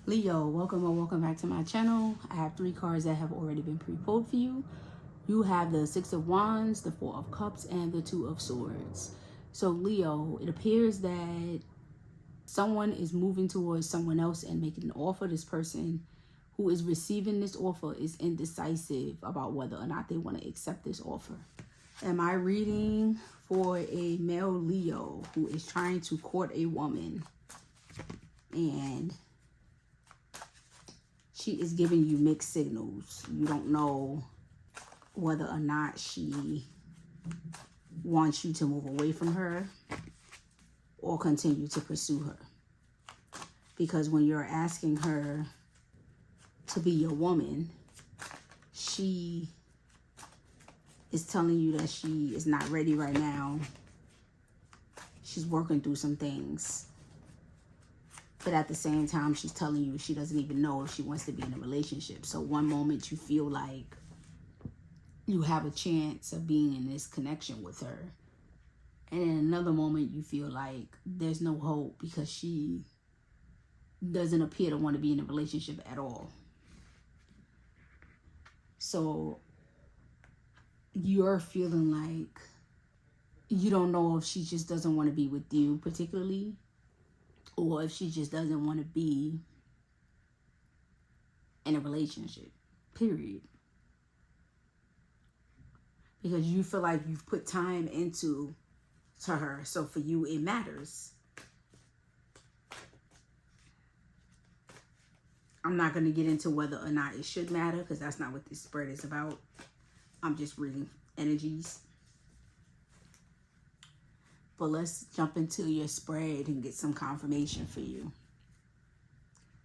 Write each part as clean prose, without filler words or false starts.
Leo, welcome or welcome back to my channel. I have 3 cards that have already been pre-pulled for you. You have the 6 of Wands, the 4 of Cups, and the 2 of Swords. So Leo, it appears that someone is moving towards someone else and making an offer. This person who is receiving this offer is indecisive about whether or not they want to accept this offer. Am I reading for a male Leo who is trying to court a woman and she is giving you mixed signals? You don't know whether or not she wants you to move away from her or continue to pursue her. Because when you're asking her to be your woman, she is telling you that she is not ready right now. She's working through some things. But at the same time, she's telling you she doesn't even know if she wants to be in a relationship. So one moment you feel like you have a chance of being in this connection with her. And in another moment you feel like there's no hope because she doesn't appear to want to be in a relationship at all. So you're feeling like you don't know if she just doesn't want to be with you particularly, or if she just doesn't want to be in a relationship, period. Because you feel like you've put time into her, so for you it matters. I'm not going to get into whether or not it should matter because that's not what this spread is about. I'm just reading energies. But let's jump into your spread and get some confirmation for you.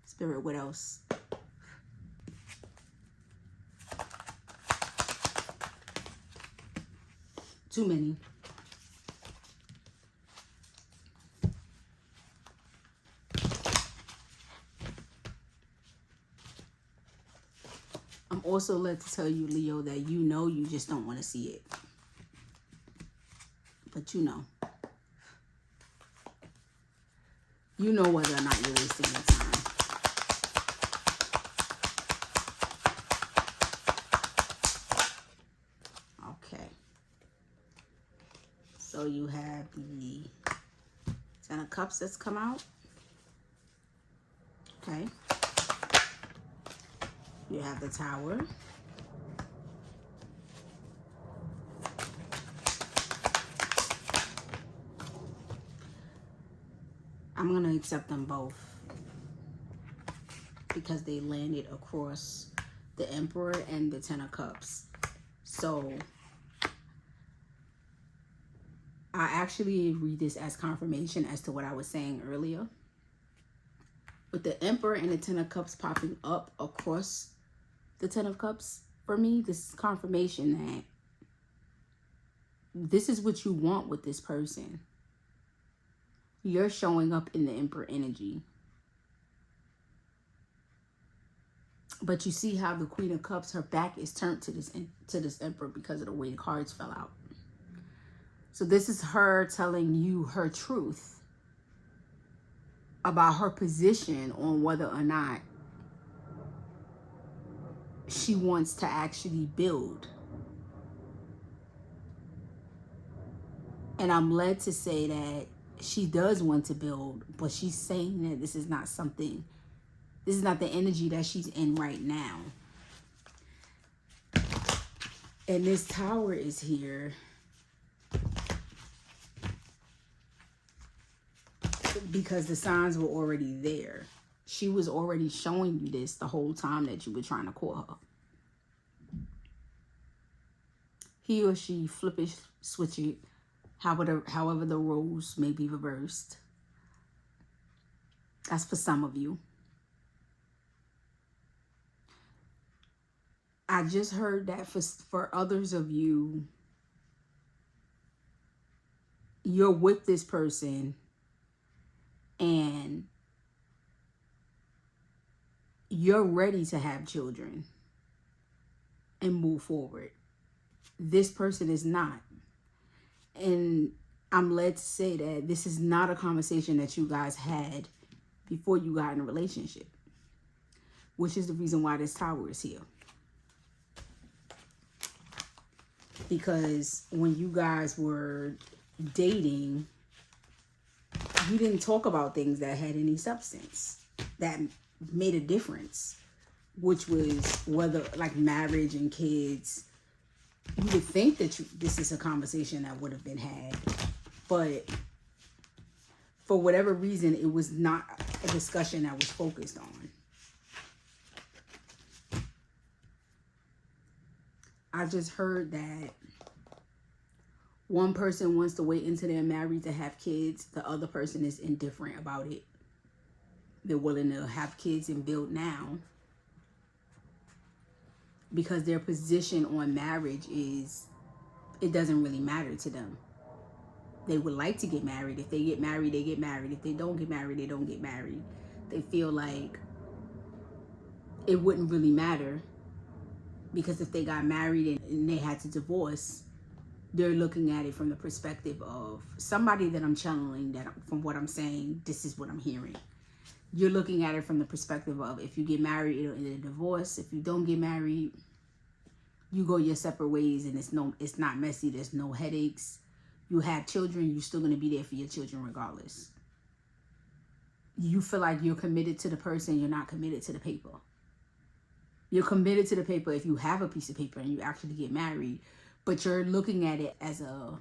Spirit, what else? Too many. I'm also led to tell you, Leo, that you know you just don't want to see it. But you know. You know whether or not you're wasting your time. Okay. So you have the 10 of Cups that's come out. Okay. You have the Tower. I'm going to accept them both because they landed across the Emperor and the 10 of Cups. So I actually read this as confirmation as to what I was saying earlier. With the Emperor and the 10 of Cups popping up across the 10 of Cups, for me, this is confirmation that this is what you want with this person. You're showing up in the Emperor energy. But you see how the Queen of Cups, her back is turned to this Emperor because of the way the cards fell out. So this is her telling you her truth about her position on whether or not she wants to actually build. And I'm led to say that she does want to build, but she's saying that this is not the energy that she's in right now. And this Tower is here because the signs were already there. She was already showing you this the whole time that you were trying to call her. He or she flip it, switch it, however the roles may be reversed. That's for some of you. I just heard that for others of you, you're with this person and you're ready to have children and move forward. This person is not. And I'm led to say that this is not a conversation that you guys had before you got in a relationship. which is the reason why this Tower is here. Because when you guys were dating, you didn't talk about things that had any substance, that made a difference, which was whether like marriage and kids. You would think that this is a conversation that would have been had, but for whatever reason, it was not a discussion that was focused on. I just heard that one person wants to wait until they're married to have kids. The other person is indifferent about it. They're willing to have kids and build now because their position on marriage is it doesn't really matter to them. They would like to get married. If they get married, they get married. If they don't get married, they don't get married. They feel like it wouldn't really matter because if they got married and they had to divorce, they're looking at it from the perspective of somebody that I'm channeling, that from what I'm saying, this is what I'm hearing. You're looking at it from the perspective of if you get married, it'll end in a divorce. If you don't get married, you go your separate ways and it's not messy. There's no headaches. You have children, you're still going to be there for your children regardless. You feel like you're committed to the person, you're not committed to the paper. You're committed to the paper if you have a piece of paper and you actually get married, but you're looking at it as a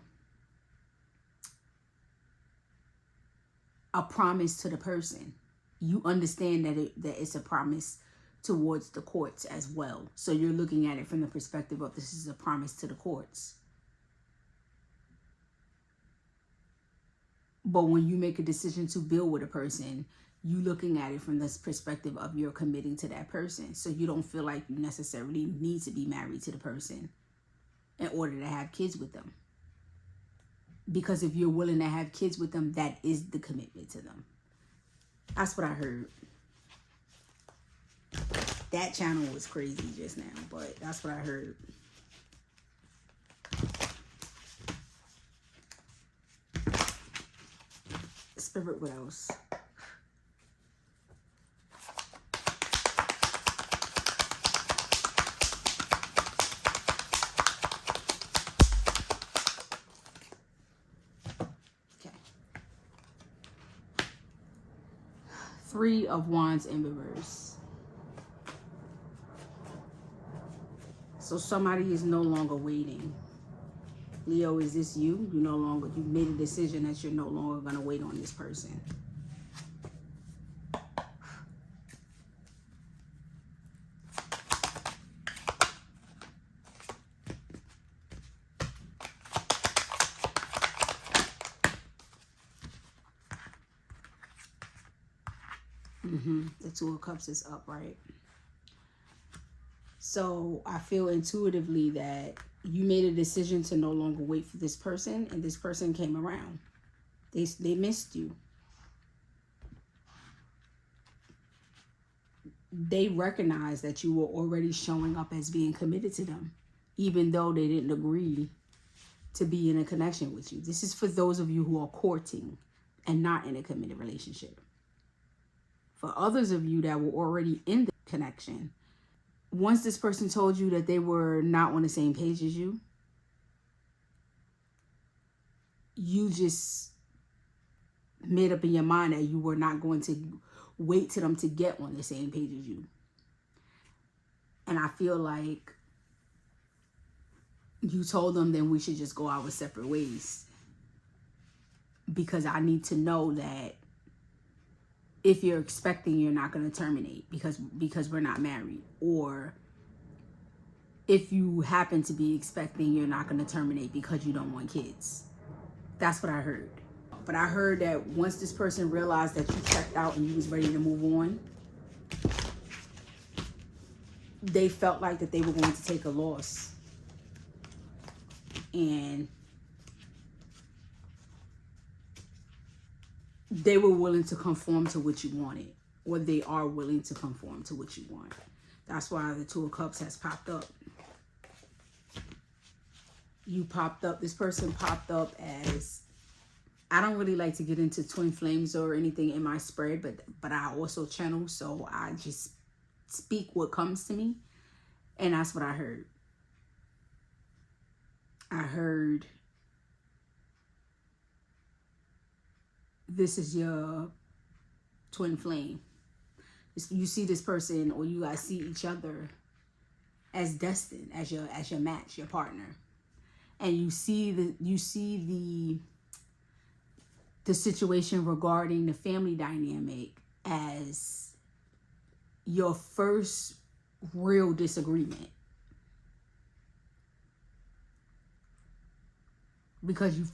promise to the person. You understand that it's a promise towards the courts as well. So you're looking at it from the perspective of this is a promise to the courts. But when you make a decision to build with a person, you looking at it from this perspective of you're committing to that person. So you don't feel like you necessarily need to be married to the person in order to have kids with them. Because if you're willing to have kids with them, that is the commitment to them. That's what I heard. That channel was crazy just now, but that's what I heard. Spirit, what else? Okay. 3 of Wands in reverse. So somebody is no longer waiting. Leo, is this you? You made a decision that you're no longer going to wait on this person. The 2 of Cups is up, right? So I feel intuitively that you made a decision to no longer wait for this person, and this person came around. They missed you. They recognized that you were already showing up as being committed to them, even though they didn't agree to be in a connection with you. This is for those of you who are courting and not in a committed relationship. For others of you that were already in the connection, once this person told you that they were not on the same page as you, you just made up in your mind that you were not going to wait till them to get on the same page as you. And I feel like you told them then we should just go our separate ways. Because I need to know that if you're expecting, you're not going to terminate because we're not married. Or if you happen to be expecting, you're not going to terminate because you don't want kids. That's what I heard. But I heard that once this person realized that you checked out and you was ready to move on, they felt like that they were going to take a loss. And they were willing to conform to what you wanted, or they are willing to conform to what you want. That's why the 2 of Cups has popped up. You popped up, this person popped up as, I don't really like to get into twin flames or anything in my spread, but I also channel, so I just speak what comes to me. And that's what I heard. I heard this is your twin flame. You see this person, or you guys see each other as destined, as your match, your partner. And you see the situation regarding the family dynamic as your first real disagreement. Because you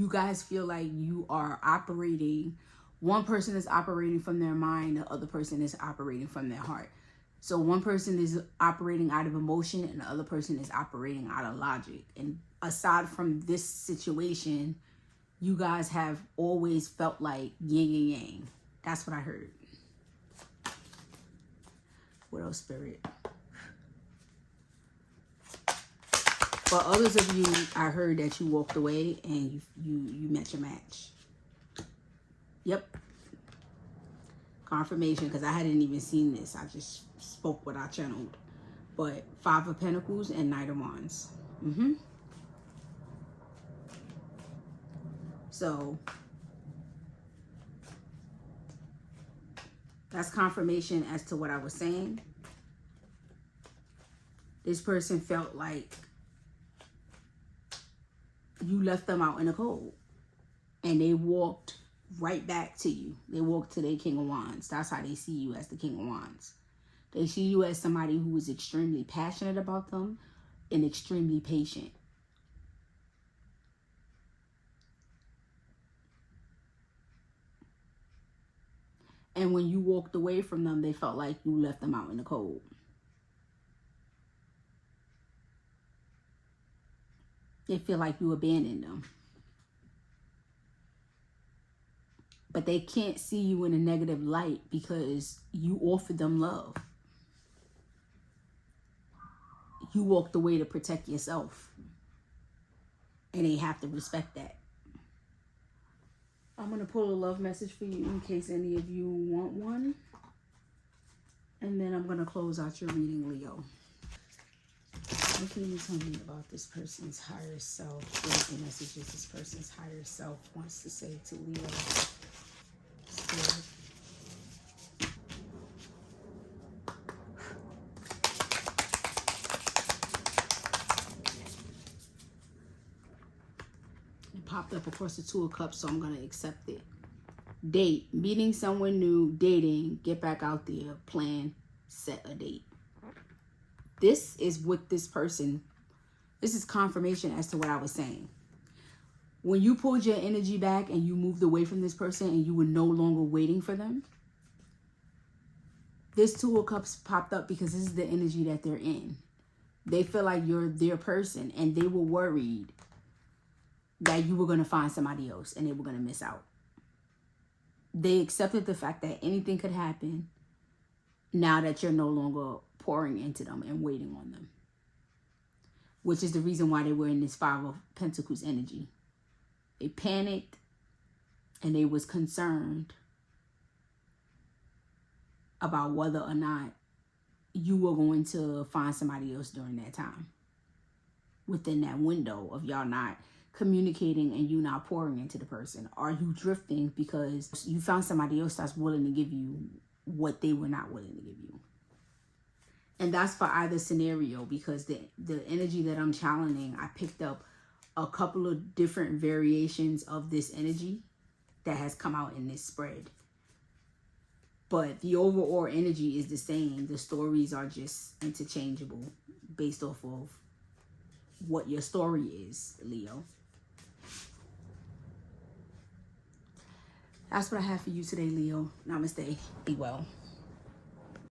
guys feel like you are operating, one person is operating from their mind, the other person is operating from their heart. So one person is operating out of emotion and the other person is operating out of logic. And aside from this situation, you guys have always felt like yin and yang. That's what I heard. What else, Spirit? For others of you, I heard that you walked away and you met your match. Yep. Confirmation, because I hadn't even seen this. I just spoke what I channeled. But 5 of Pentacles and Knight of Wands. So that's confirmation as to what I was saying. This person felt like you left them out in the cold. And they walked right back to you. They walked to their King of Wands. That's how they see you, as the King of Wands. They see you as somebody who is extremely passionate about them and extremely patient. And when you walked away from them, they felt like you left them out in the cold. They feel like you abandoned them. But they can't see you in a negative light because you offered them love. You walked away to protect yourself. And they have to respect that. I'm going to pull a love message for you in case any of you want one. And then I'm going to close out your reading, Leo. What can you tell me about this person's higher self? What are the messages this person's higher self wants to say to Leo? Spirit. It popped up across the 2 of Cups, so I'm going to accept it. Date. Meeting someone new, dating, get back out there, plan, set a date. This is what this person, this is confirmation as to what I was saying. When you pulled your energy back and you moved away from this person and you were no longer waiting for them, this 2 of Cups popped up because this is the energy that they're in. They feel like you're their person and they were worried that you were going to find somebody else and they were going to miss out. They accepted the fact that anything could happen now that you're no longer pouring into them and waiting on them. Which is the reason why they were in this 5 of Pentacles energy. They panicked and they was concerned about whether or not you were going to find somebody else during that time. Within that window of y'all not communicating and you not pouring into the person. Are you drifting because you found somebody else that's willing to give you what they were not willing to give you? And that's for either scenario, because the energy that I'm channeling, I picked up a couple of different variations of this energy that has come out in this spread. But the overall energy is the same. The stories are just interchangeable based off of what your story is, Leo. That's what I have for you today, Leo. Namaste. Be well.